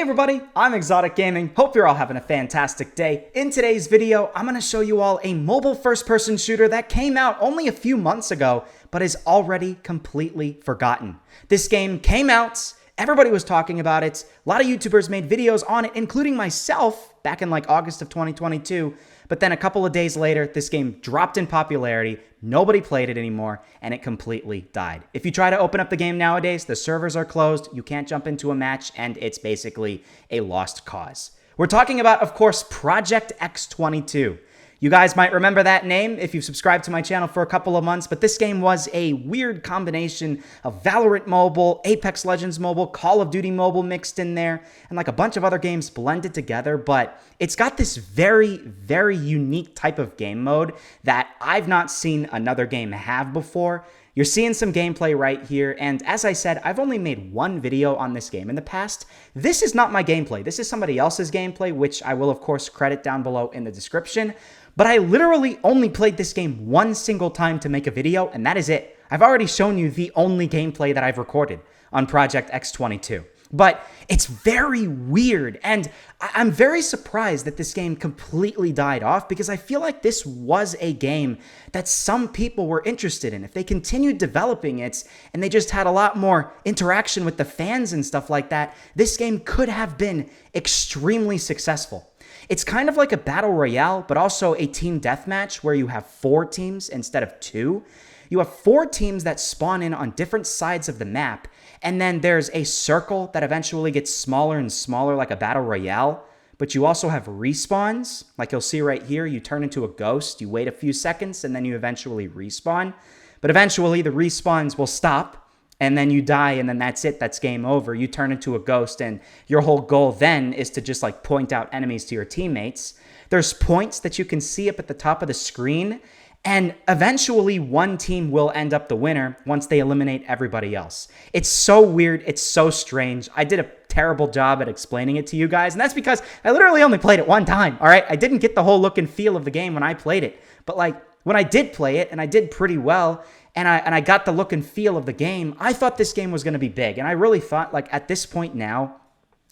everybody, I'm ExxotikGaming. Hope you're all having a fantastic day. In today's video, I'm going to show you all a mobile first-person shooter that came out only a few months ago, but is already completely forgotten. This game came out, everybody was talking about it, a lot of YouTubers made videos on it, including myself, back in like August of 2022, but then a couple of days later, this game dropped in popularity, nobody played it anymore, and it completely died. If you try to open up the game nowadays, the servers are closed, you can't jump into a match, and it's basically a lost cause. We're talking about, of course, Project X22. You guys might remember that name if you've subscribed to my channel for a couple of months, but this game was a weird combination of Valorant Mobile, Apex Legends Mobile, Call of Duty Mobile mixed in there, and like a bunch of other games blended together, but it's got this very, very unique type of game mode that I've not seen another game have before. You're seeing some gameplay right here, and as I said, I've only made one video on this game in the past. This is not my gameplay. This is somebody else's gameplay, which I will, of course, credit down below in the description. But I literally only played this game one single time to make a video, and that is it. I've already shown you the only gameplay that I've recorded on Project X22. But it's very weird, and I'm very surprised that this game completely died off because I feel like this was a game that some people were interested in. If they continued developing it and they just had a lot more interaction with the fans and stuff like that, this game could have been extremely successful. It's kind of like a battle royale, but also a team deathmatch where you have 4 teams instead of 2. You have 4 teams that spawn in on different sides of the map, and then there's a circle that eventually gets smaller and smaller like a battle royale, but you also have respawns. Like you'll see right here, you turn into a ghost, you wait a few seconds, and then you eventually respawn. But eventually the respawns will stop, and then you die, and then that's it, that's game over. You turn into a ghost, and your whole goal then is to just like point out enemies to your teammates. There's points that you can see up at the top of the screen, and eventually one team will end up the winner once they eliminate everybody else. It's so weird, it's so strange. I did a terrible job at explaining it to you guys, and that's because I literally only played it one time, all right? I didn't get the whole look and feel of the game when I played it, but like when I did play it, and I did pretty well, and I got the look and feel of the game, I thought this game was going to be big. And I really thought, like, at this point now,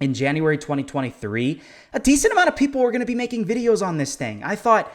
in January 2023, a decent amount of people were going to be making videos on this thing. I thought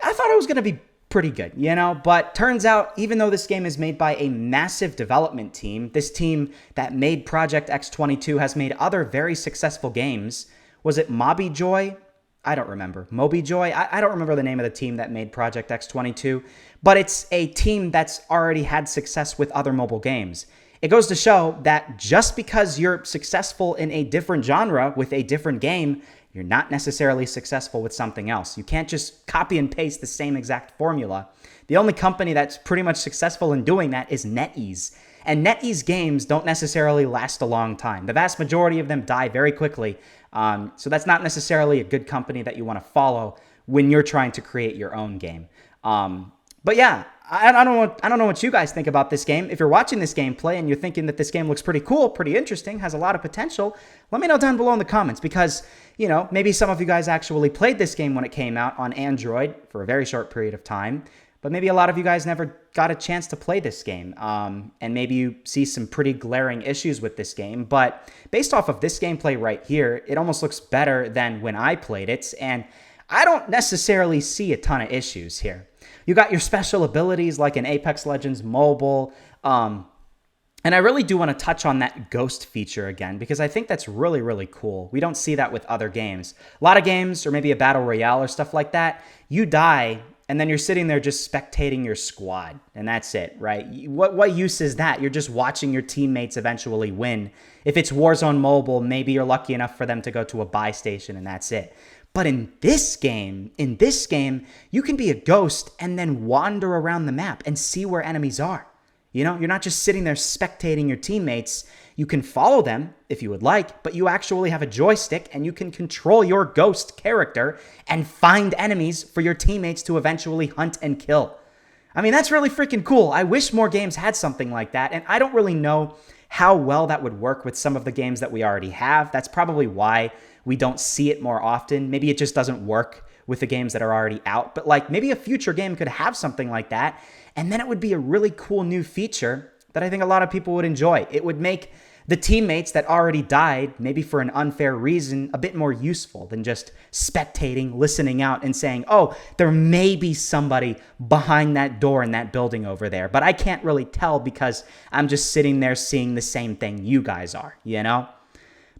it was going to be pretty good, you know? But turns out, even though this game is made by a massive development team, this team that made Project X22 has made other very successful games. Was it Mobijoy? I don't remember. Mobijoy? I don't remember the name of the team that made Project X22, but it's a team that's already had success with other mobile games. It goes to show that just because you're successful in a different genre with a different game, you're not necessarily successful with something else. You can't just copy and paste the same exact formula. The only company that's pretty much successful in doing that is NetEase. And NetEase games don't necessarily last a long time. The vast majority of them die very quickly. So that's not necessarily a good company that you want to follow when you're trying to create your own game. But yeah, I don't know what you guys think about this game. If you're watching this gameplay and you're thinking that this game looks pretty cool, pretty interesting, has a lot of potential, let me know down below in the comments because, you know, maybe some of you guys actually played this game when it came out on Android for a very short period of time. But maybe a lot of you guys never got a chance to play this game, and maybe you see some pretty glaring issues with this game. But based off of this gameplay right here, it almost looks better than when I played it, and I don't necessarily see a ton of issues here. You got your special abilities like in Apex Legends Mobile, and I really do want to touch on that ghost feature again because I think that's really, really cool. We don't see that with other games. A lot of games, or maybe a battle royale or stuff like that, you die, and then you're sitting there just spectating your squad, and that's it, right? What use is that? You're just watching your teammates eventually win. If it's Warzone Mobile, maybe you're lucky enough for them to go to a buy station, and that's it. But in this game, you can be a ghost and then wander around the map and see where enemies are. You know, you're not just sitting there spectating your teammates. You can follow them if you would like, but you actually have a joystick and you can control your ghost character and find enemies for your teammates to eventually hunt and kill. I mean, that's really freaking cool. I wish more games had something like that, and I don't really know how well that would work with some of the games that we already have. That's probably why we don't see it more often. Maybe it just doesn't work with the games that are already out, but like maybe a future game could have something like that, and then it would be a really cool new feature that I think a lot of people would enjoy. It would make the teammates that already died, maybe for an unfair reason, a bit more useful than just spectating, listening out, and saying, oh, there may be somebody behind that door in that building over there, but I can't really tell because I'm just sitting there seeing the same thing you guys are, you know?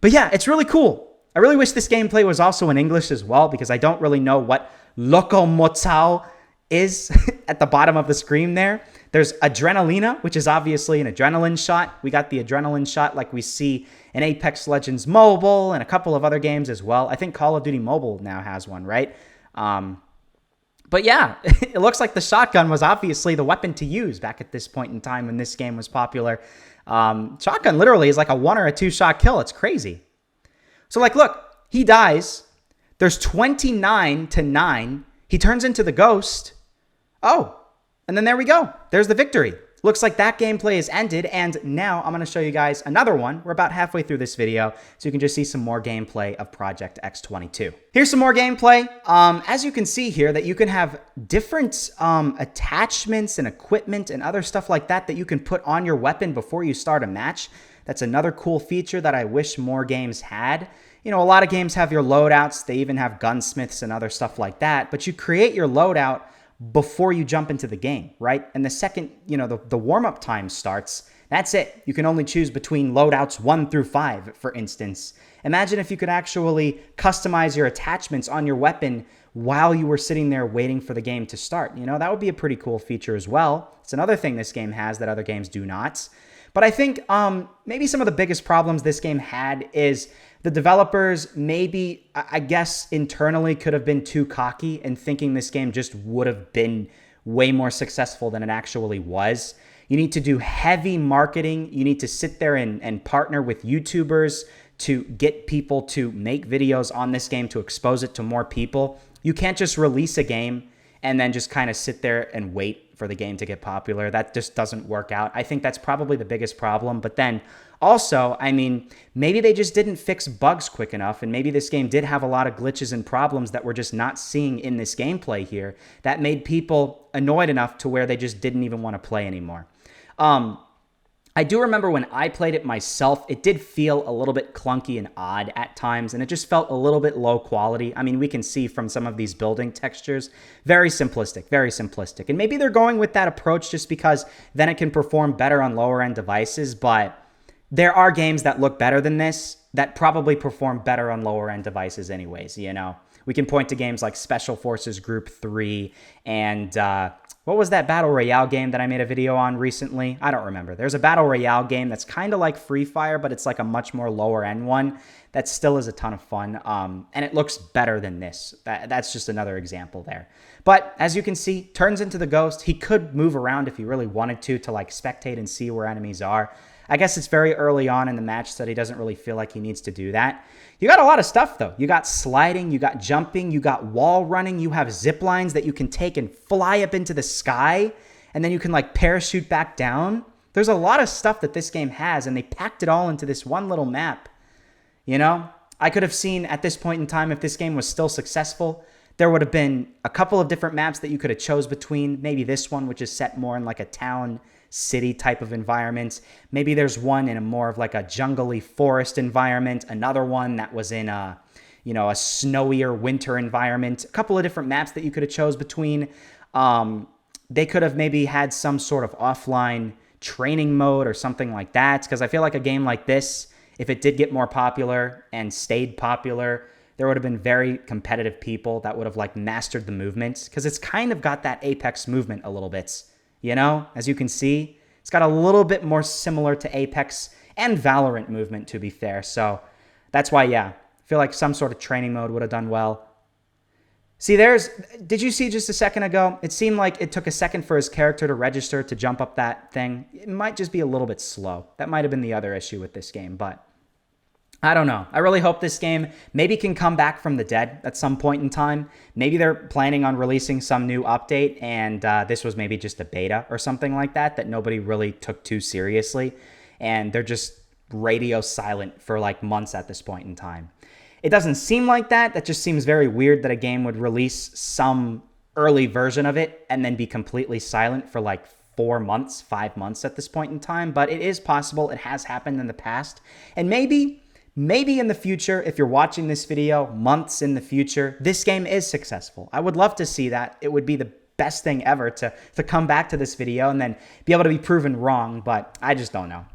But yeah, it's really cool. I really wish this gameplay was also in English as well, because I don't really know what Lokomotao is at the bottom of the screen there. There's Adrenalina, which is obviously an adrenaline shot. We got the adrenaline shot like we see in Apex Legends Mobile and a couple of other games as well. I think Call of Duty Mobile now has one, right? But yeah, it looks like the shotgun was obviously the weapon to use back at this point in time when this game was popular. Shotgun literally is like a 1 or a 2 shot kill. It's crazy. So like, look, he dies. There's 29-9. He turns into the ghost. Oh, and then there we go. There's the victory. Looks like that gameplay is ended, and now I'm going to show you guys another one. We're about halfway through this video, so you can just see some more gameplay of Project X22. Here's some more gameplay. As you can see here, that you can have different attachments and equipment and other stuff like that that you can put on your weapon before you start a match. That's another cool feature that I wish more games had. You know, a lot of games have your loadouts. They even have gunsmiths and other stuff like that, but you create your loadout before you jump into the game, right? And the second, you know, the warm-up time starts, that's it. You can only choose between loadouts 1 through 5, for instance. Imagine if you could actually customize your attachments on your weapon while you were sitting there waiting for the game to start. You know, that would be a pretty cool feature as well. It's another thing this game has that other games do not. But I think maybe some of the biggest problems this game had is the developers maybe, I guess, internally could have been too cocky in thinking this game just would have been way more successful than it actually was. You need to do heavy marketing. You need to sit there and partner with YouTubers to get people to make videos on this game to expose it to more people. You can't just release a game and then just kind of sit there and wait for the game to get popular. That just doesn't work out. I think that's probably the biggest problem. But then also, I mean, maybe they just didn't fix bugs quick enough, and maybe this game did have a lot of glitches and problems that we're just not seeing in this gameplay here that made people annoyed enough to where they just didn't even want to play anymore. I do remember when I played it myself, it did feel a little bit clunky and odd at times, and it just felt a little bit low quality. I mean, we can see from some of these building textures, very simplistic, very simplistic. And maybe they're going with that approach just because then it can perform better on lower-end devices, but there are games that look better than this that probably perform better on lower-end devices anyways, you know? We can point to games like Special Forces Group 3 and what was that Battle Royale game that I made a video on recently? I don't remember. There's a Battle Royale game that's kind of like Free Fire, but it's like a much more lower-end one that still is a ton of fun, and it looks better than this. That's just another example there. But as you can see, turns into the ghost. He could move around if he really wanted to like spectate and see where enemies are. I guess it's very early on in the match that he doesn't really feel like he needs to do that. You got a lot of stuff, though. You got sliding, you got jumping, you got wall running, you have zip lines that you can take and fly up into the sky, and then you can, like, parachute back down. There's a lot of stuff that this game has, and they packed it all into this one little map. You know? I could have seen at this point in time, if this game was still successful, there would have been a couple of different maps that you could have chose between. Maybe this one, which is set more in, like, a town city type of environment. Maybe there's one in a more of like a jungly forest environment, another one that was in a, you know, a snowier winter environment, a couple of different maps that you could have chose between. They could have maybe had some sort of offline training mode or something like that, because I feel like a game like this, if it did get more popular and stayed popular, there would have been very competitive people that would have like mastered the movements, because it's kind of got that Apex movement a little bit. You know, as you can see, it's got a little bit more similar to Apex and Valorant movement, to be fair. So that's why, yeah, I feel like some sort of training mode would have done well. See, did you see just a second ago? It seemed like it took a second for his character to register to jump up that thing. It might just be a little bit slow. That might have been the other issue with this game, but I don't know. I really hope this game maybe can come back from the dead at some point in time. Maybe they're planning on releasing some new update, and this was maybe just a beta or something like that nobody really took too seriously, and they're just radio silent for like months at this point in time. It doesn't seem like that. That just seems very weird that a game would release some early version of it and then be completely silent for like 4 months, 5 months at this point in time, but it is possible. It has happened in the past. And maybe in the future, if you're watching this video months in the future, this game is successful. I would love to see that. It would be the best thing ever to come back to this video and then be able to be proven wrong, but I just don't know.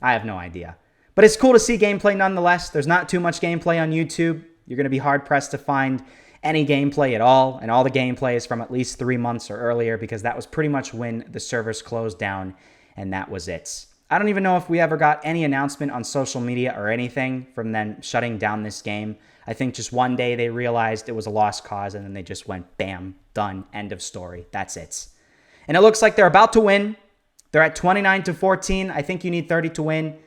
I have no idea. But it's cool to see gameplay nonetheless. There's not too much gameplay on YouTube. You're going to be hard-pressed to find any gameplay at all, and all the gameplay is from at least 3 months or earlier because that was pretty much when the servers closed down, and that was it. I don't even know if we ever got any announcement on social media or anything from them shutting down this game. I think just one day they realized it was a lost cause, and then they just went, bam, done, end of story. That's it. And it looks like they're about to win. They're at 29-14. I think you need 30 to win.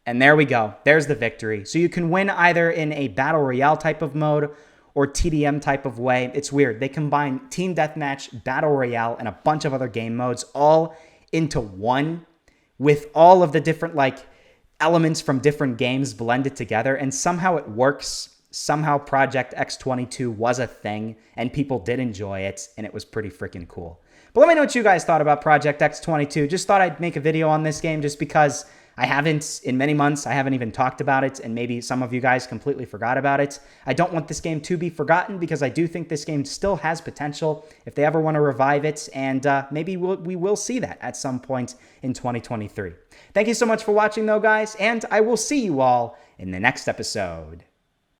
And there we go. There's the victory. So you can win either in a Battle Royale type of mode or TDM type of way. It's weird. They combine Team Deathmatch, Battle Royale, and a bunch of other game modes all into one with all of the different elements from different games blended together. And somehow it works. Somehow Project X22 was a thing and people did enjoy it. And it was pretty freaking cool. But let me know what you guys thought about Project X22. Just thought I'd make a video on this game just because I haven't, in many months, I haven't even talked about it, and maybe some of you guys completely forgot about it. I don't want this game to be forgotten because I do think this game still has potential if they ever want to revive it, and maybe we will see that at some point in 2023. Thank you so much for watching, though, guys, and I will see you all in the next episode.